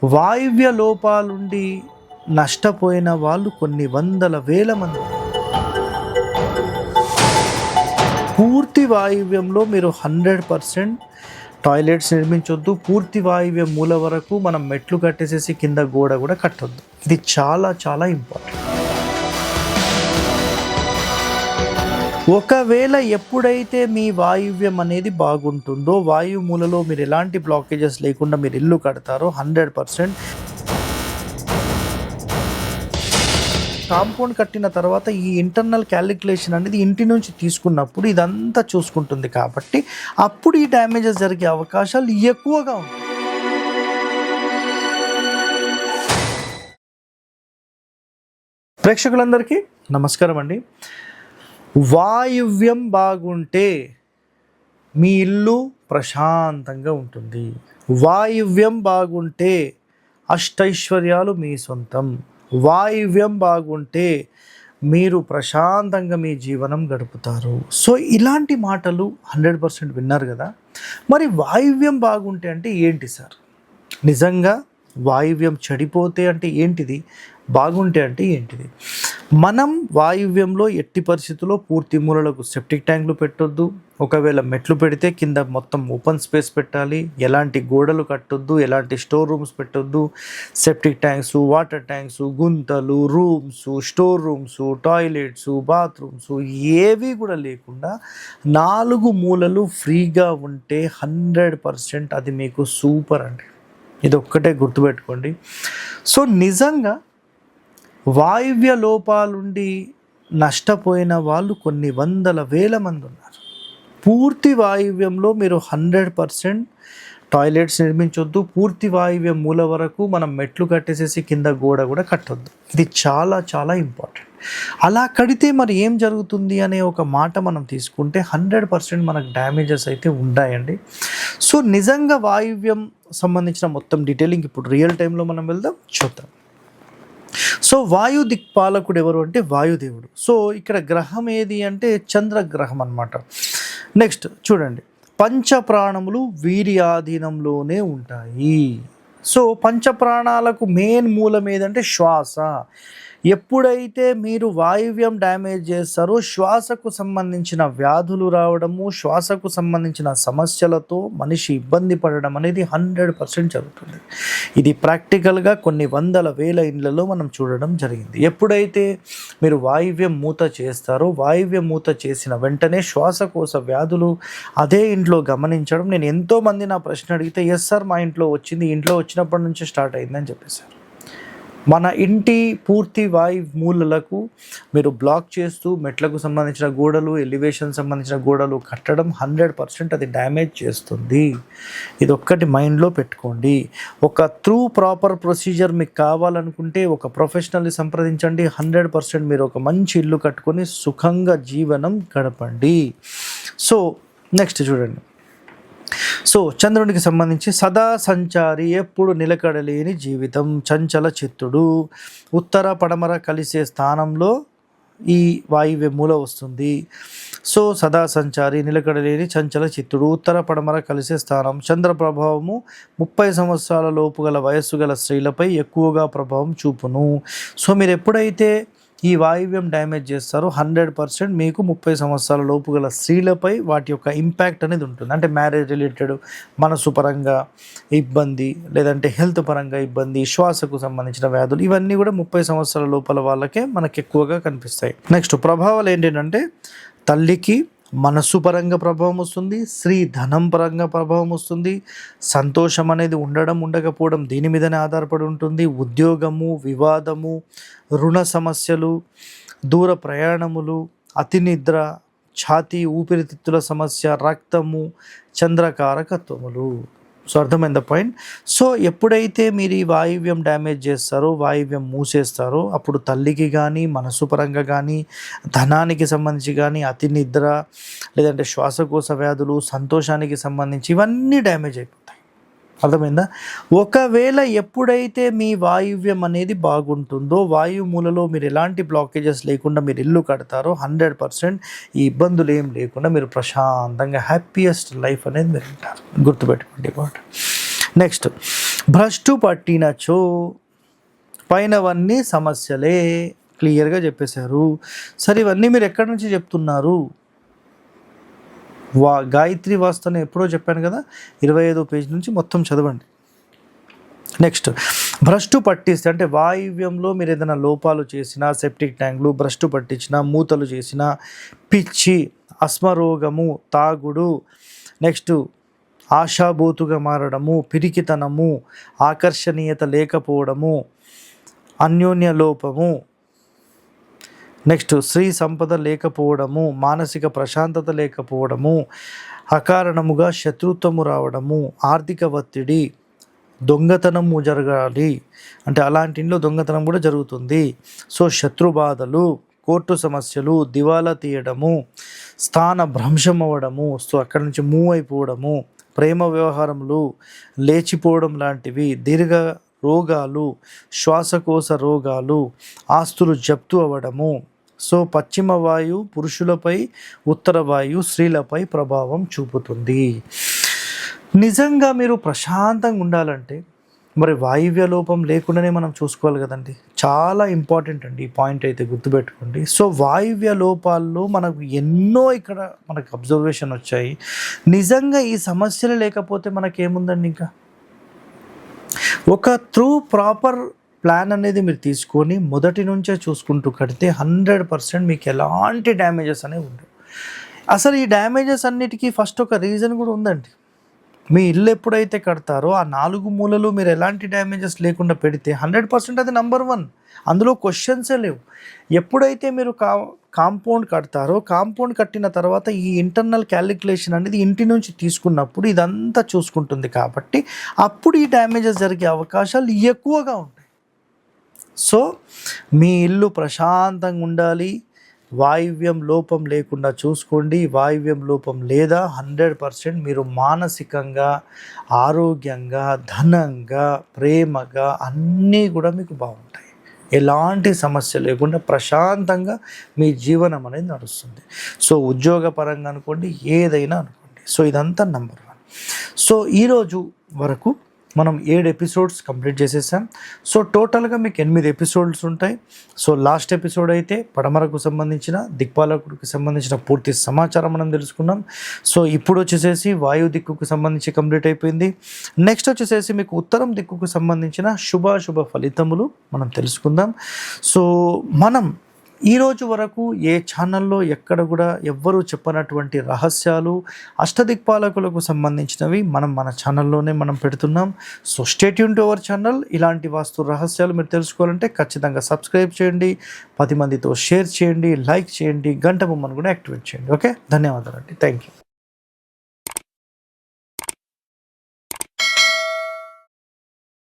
వాయువ్య లోపాలుండి నష్టపోయిన వాళ్ళు కొన్ని వందల వేల మంది. పూర్తి వాయువ్యంలో మీరు 100% టాయిలెట్స్ నిర్మించొద్దు. పూర్తి వాయువ్య మూల వరకు మనం మెట్లు కట్టేసేసి కింద గోడ కూడా కట్టొద్దు. ఇది చాలా చాలా ఇంపార్టెంట్. ఒకవేళ ఎప్పుడైతే మీ వాయువ్యం అనేది బాగుంటుందో, వాయు మూలలో మీరు ఎలాంటి బ్లాకేజెస్ లేకుండా మీరు ఇల్లు కడతారో 100% కాంపౌండ్ కట్టిన తర్వాత ఈ ఇంటర్నల్ క్యాలిక్యులేషన్ అనేది ఇంటి నుంచి తీసుకున్నప్పుడు ఇదంతా చూసుకుంటుంది కాబట్టి అప్పుడు ఈ డ్యామేజెస్ జరిగే అవకాశాలు ఎక్కువగా ఉంటాయి. ప్రేక్షకులందరికీ నమస్కారం అండి. వాయువ్యం బాగుంటే మీ ఇల్లు ప్రశాంతంగా ఉంటుంది. వాయువ్యం బాగుంటే అష్టైశ్వర్యాలు మీ సొంతం. వాయువ్యం బాగుంటే మీరు ప్రశాంతంగా మీ జీవనం గడుపుతారు. సో ఇలాంటి మాటలు 100% విన్నారు కదా. మరి వాయువ్యం బాగుంటే అంటే ఏంటి సార్? నిజంగా వాయువ్యం చెడిపోతే అంటే ఏంటిది, బాగుంటే అంటే ఏంటిది? మనం వాయువ్యంలో ఎట్టి పరిస్థితుల్లో పూర్తి మూలలకు సెప్టిక్ ట్యాంకులు పెట్టొద్దు. ఒకవేళ మెట్లు పెడితే కింద మొత్తం ఓపెన్ స్పేస్ పెట్టాలి. ఎలాంటి గోడలు కట్టొద్దు, ఎలాంటి స్టోర్ రూమ్స్ పెట్టొద్దు. సెప్టిక్ ట్యాంక్స్, వాటర్ ట్యాంక్స్, గుంతలు, rooms, store rooms, toilets, bathrooms ఏవి కూడా లేకుండా 4 మూలలు ఫ్రీగా ఉంటే 100% అది మీకు సూపర్ అండి. ఇది ఒక్కటే గుర్తుపెట్టుకోండి. సో నిజంగా వాయువ్య లోపాలుండి నష్టపోయిన వాళ్ళు కొన్ని వందల వేల మంది ఉన్నారు. పూర్తి వాయువ్యంలో మీరు 100% టాయిలెట్స్ నిర్మించొద్దు. పూర్తి వాయువ్య మూల వరకు మనం మెట్లు కట్టేసేసి కింద గోడ కూడా కట్టొద్దు. ఇది చాలా చాలా ఇంపార్టెంట్. అలా కడితే మరి ఏం జరుగుతుంది అనే ఒక మాట మనం తీసుకుంటే 100% మనకు డ్యామేజెస్ అయితే ఉంటాయండి. సో నిజంగా వాయువ్యం సంబంధించిన మొత్తం డీటెయిలింగ్ ఇప్పుడు రియల్ టైంలో మనం వెళ్దాం, చూద్దాం. సో వాయు దిక్పాలకుడు ఎవరు అంటే వాయుదేవుడు. సో ఇక్కడ గ్రహం ఏది అంటే చంద్రగ్రహం అన్నమాట. నెక్స్ట్ చూడండి, పంచప్రాణములు వీరి ఆధీనంలోనే ఉంటాయి. సో పంచప్రాణాలకు మెయిన్ మూలం ఏదంటే శ్వాస. ఎప్పుడైతే మీరు వాయువ్యం డ్యామేజ్ చేస్తారో శ్వాసకు సంబంధించిన వ్యాధులు రావడము, శ్వాసకు సంబంధించిన సమస్యలతో మనిషి ఇబ్బంది పడడం అనేది 100% జరుగుతుంది. ఇది ప్రాక్టికల్గా కొన్ని వందల వేల ఇండ్లలో మనం చూడడం జరిగింది. ఎప్పుడైతే మీరు వాయువ్యం మూత చేస్తారో, వాయువ్యం మూత చేసిన వెంటనే శ్వాసకోశ వ్యాధులు అదే ఇంట్లో గమనించడం. నేను ఎంతోమంది నా ప్రశ్న అడిగితే ఎస్ సార్ మా ఇంట్లో వచ్చింది, ఇంట్లో వచ్చినప్పటి నుంచి స్టార్ట్ అయిందని చెప్పేశారు. మన ఇంటి పూర్తి వాయు మూలలకు మీరు బ్లాక్ చేస్తూ మెట్లకు సంబంధించిన గోడలు, ఎలివేషన్ సంబంధించిన గోడలు కట్టడం 100% అది డ్యామేజ్ చేస్తుంది. ఇది ఒక్కటి మైండ్లో పెట్టుకోండి. ఒక ప్రాపర్ ప్రొసీజర్ మీకు కావాలనుకుంటే ఒక ప్రొఫెషనల్ని సంప్రదించండి. 100% మీరు ఒక మంచి ఇల్లు కట్టుకొని సుఖంగా జీవనం గడపండి. సో నెక్స్ట్ చూడండి. సో చంద్రునికి సంబంధించి సదా సంచారి, ఎప్పుడు నిలకడలేని జీవితం, చంచల చిత్తుడు. ఉత్తర పడమర కలిసే స్థానంలో ఈ వాయువ్య మూల వస్తుంది. సో సదా సంచారి, నిలకడలేని, చంచల చిత్తుడు, ఉత్తర పడమర కలిసే స్థానం. చంద్ర ప్రభావము 30 సంవత్సరాల లోపు గల వయస్సు గల స్త్రీలపై ఎక్కువగా ప్రభావం చూపును. సో మీరు ఎప్పుడైతే ఈ వాయువ్యం డ్యామేజ్ చేస్తారో 100% మీకు 30 సంవత్సరాల లోపు గల స్త్రీలపై వాటి యొక్క ఇంపాక్ట్ అనేది ఉంటుంది. అంటే మ్యారేజ్ రిలేటెడ్ మనసు పరంగా ఇబ్బంది, లేదంటే హెల్త్ పరంగా ఇబ్బంది, శ్వాసకు సంబంధించిన వ్యాధులు, ఇవన్నీ కూడా 30 సంవత్సరాల లోపల వాళ్ళకే మనకు ఎక్కువగా కనిపిస్తాయి. నెక్స్ట్ ప్రభావాలు ఏంటంటే తల్లికి మనస్సు పరంగా ప్రభావం వస్తుంది, స్త్రీ ధనం పరంగా ప్రభావం వస్తుంది, సంతోషం అనేది ఉండడం ఉండకపోవడం దీని మీదనే ఆధారపడి ఉంటుంది, ఉద్యోగము, వివాదము, రుణ సమస్యలు, దూర ప్రయాణములు, అతి నిద్ర, ఛాతీ ఊపిరితిత్తుల సమస్య, రక్తము, చంద్రకారకత్వములు. సో అర్థమైంది పాయింట్. సో ఎప్పుడైతే మీరు ఈ వాయువ్యం డ్యామేజ్ చేస్తారో, వాయువ్యం మూసేస్తారో, అప్పుడు తల్లికి కానీ, మనసు పరంగా కానీ, ధనానికి సంబంధించి కానీ, అతి నిద్ర, లేదంటే శ్వాసకోశ వ్యాధులు, సంతోషానికి సంబంధించి ఇవన్నీ డ్యామేజ్ అయిపోతాయి. అర్థమైందా? ఒకవేళ ఎప్పుడైతే మీ వాయువ్యం అనేది బాగుంటుందో, వాయు మూలలో మీరు ఎలాంటి బ్లాకేజెస్ లేకుండా మీరు ఇల్లు కడతారో 100% ఈ ఇబ్బందులు ఏం లేకుండా మీరు ప్రశాంతంగా హ్యాపీయెస్ట్ లైఫ్ అనేది మీరు ఉంటారు. గుర్తుపెట్టుకోండి మాట. నెక్స్ట్ భ్రష్టు పట్టినచో పైనవన్నీ సమస్యలే, క్లియర్గా చెప్పేశారు. సరే ఇవన్నీ మీరు ఎక్కడి నుంచి చెప్తున్నారు? గాయత్రి వాస్తు ఎప్పుడో చెప్పాను కదా, 25వ పేజీ నుంచి మొత్తం చదవండి. నెక్స్ట్, భ్రష్టు పట్టిస్తే అంటే వాయువ్యంలో మీరు ఏదైనా లోపాలు చేసినా, సెప్టిక్ ట్యాంకులు భ్రష్టు పట్టించిన, మూతలు చేసిన, పిచ్చి, అశ్మరోగము, తాగుడు, నెక్స్ట్ ఆశాభూతుగా మారడము, పిరికితనము, ఆకర్షణీయత లేకపోవడము, అన్యోన్య లోపము, నెక్స్ట్ స్త్రీ సంపద లేకపోవడము, మానసిక ప్రశాంతత లేకపోవడము, అకారణముగా శత్రుత్వము రావడము, ఆర్థిక ఒత్తిడి, దొంగతనము జరగాలి అంటే అలాంటి ఇంట్లో దొంగతనం కూడా జరుగుతుంది. సో శత్రుబాధలు, కోర్టు సమస్యలు, దివాలా తీయడము, స్థాన భ్రంశం అవ్వడము, సో అక్కడి నుంచి మూవ్ అయిపోవడము, ప్రేమ వ్యవహారములు లేచిపోవడం లాంటివి, దీర్ఘ రోగాలు, శ్వాసకోశ రోగాలు, ఆస్తులు జప్తు అవ్వడము. సో పశ్చిమ వాయువు పురుషులపై, ఉత్తర వాయువు స్త్రీలపై ప్రభావం చూపుతుంది. నిజంగా మీరు ప్రశాంతంగా ఉండాలంటే మరి వాయువ్య లోపం లేకుండానే మనం చూసుకోవాలి కదండి. చాలా ఇంపార్టెంట్ అండి ఈ పాయింట్ అయితే గుర్తుపెట్టుకోండి. సో వాయువ్య లోపాల్లో మనకు ఎన్నో ఇక్కడ మనకు అబ్జర్వేషన్ వచ్చాయి. నిజంగా ఈ సమస్యలు లేకపోతే మనకేముందండి, ఇంకా ఒక ప్రాపర్ ప్లాన్ అనేది మీరు తీసుకొని మొదటి నుంచే చూసుకుంటూ కడితే 100% మీకు ఎలాంటి డ్యామేజెస్ అనేవి ఉండవు. అసలు ఈ డ్యామేజెస్ అన్నిటికీ ఫస్ట్ ఒక రీజన్ కూడా ఉందండి. మీ ఇల్లు ఎప్పుడైతే కడతారో ఆ 4 మూలలు మీరు ఎలాంటి డ్యామేజెస్ లేకుండా పెడితే 100% అది నెంబర్ 1, అందులో క్వశ్చన్సే లేవు. ఎప్పుడైతే మీరు కాంపౌండ్ కడతారో, కాంపౌండ్ కట్టిన తర్వాత ఈ ఇంటర్నల్ క్యాలిక్యులేషన్ అనేది ఇంటి నుంచి తీసుకున్నప్పుడు ఇదంతా చూసుకుంటుంది కాబట్టి అప్పుడు ఈ డ్యామేజెస్ జరిగే అవకాశాలు ఎక్కువగా ఉంటాయి. సో మీ ఇల్లు ప్రశాంతంగా ఉండాలి, వాయువ్యం లోపం లేకుండా చూసుకోండి. వాయువ్యం లోపం లేదా 100% మీరు మానసికంగా, ఆరోగ్యంగా, ధనంగా, ప్రేమగా అన్నీ కూడా మీకు బాగుంటాయి. ఎలాంటి సమస్య లేకుండా ప్రశాంతంగా మీ జీవనం అనేది నడుస్తుంది. సో ఉద్యోగపరంగా అనుకోండి, ఏదైనా అనుకోండి. సో ఇదంతా నెంబర్ 1. సో ఈరోజు వరకు మనం 7 ఎపిసోడ్స్ కంప్లీట్ చేసేసాం. సో టోటల్గా మీకు 8 ఎపిసోడ్స్ ఉంటాయి. సో లాస్ట్ ఎపిసోడ్ అయితే పడమరకు సంబంధించిన, దిక్పాలకుడికి సంబంధించిన పూర్తి సమాచారం మనం తెలుసుకున్నాం. సో ఇప్పుడు వచ్చేసేసి వాయు దిక్కుకు సంబంధించి కంప్లీట్ అయిపోయింది. నెక్స్ట్ వచ్చేసేసి మీకు ఉత్తరం దిక్కుకు సంబంధించిన శుభాశుభ ఫలితములు మనం తెలుసుకుందాం. సో మనం ఈరోజు వరకు ఏ ఛానల్లో ఎక్కడ కూడా ఎవ్వరూ చెప్పనటువంటి రహస్యాలు, అష్టదిక్పాలకులకు సంబంధించినవి మన ఛానల్లోనే మనం పెడుతున్నాం. So stay tune to our channel. ఇలాంటి వాస్తు రహస్యాలు మీరు తెలుసుకోవాలంటే ఖచ్చితంగా సబ్స్క్రైబ్ చేయండి, 10 మందితో షేర్ చేయండి, లైక్ చేయండి, గంట బొమ్మను కూడా యాక్టివేట్ చేయండి. ఓకే, ధన్యవాదాలండి. Thank you.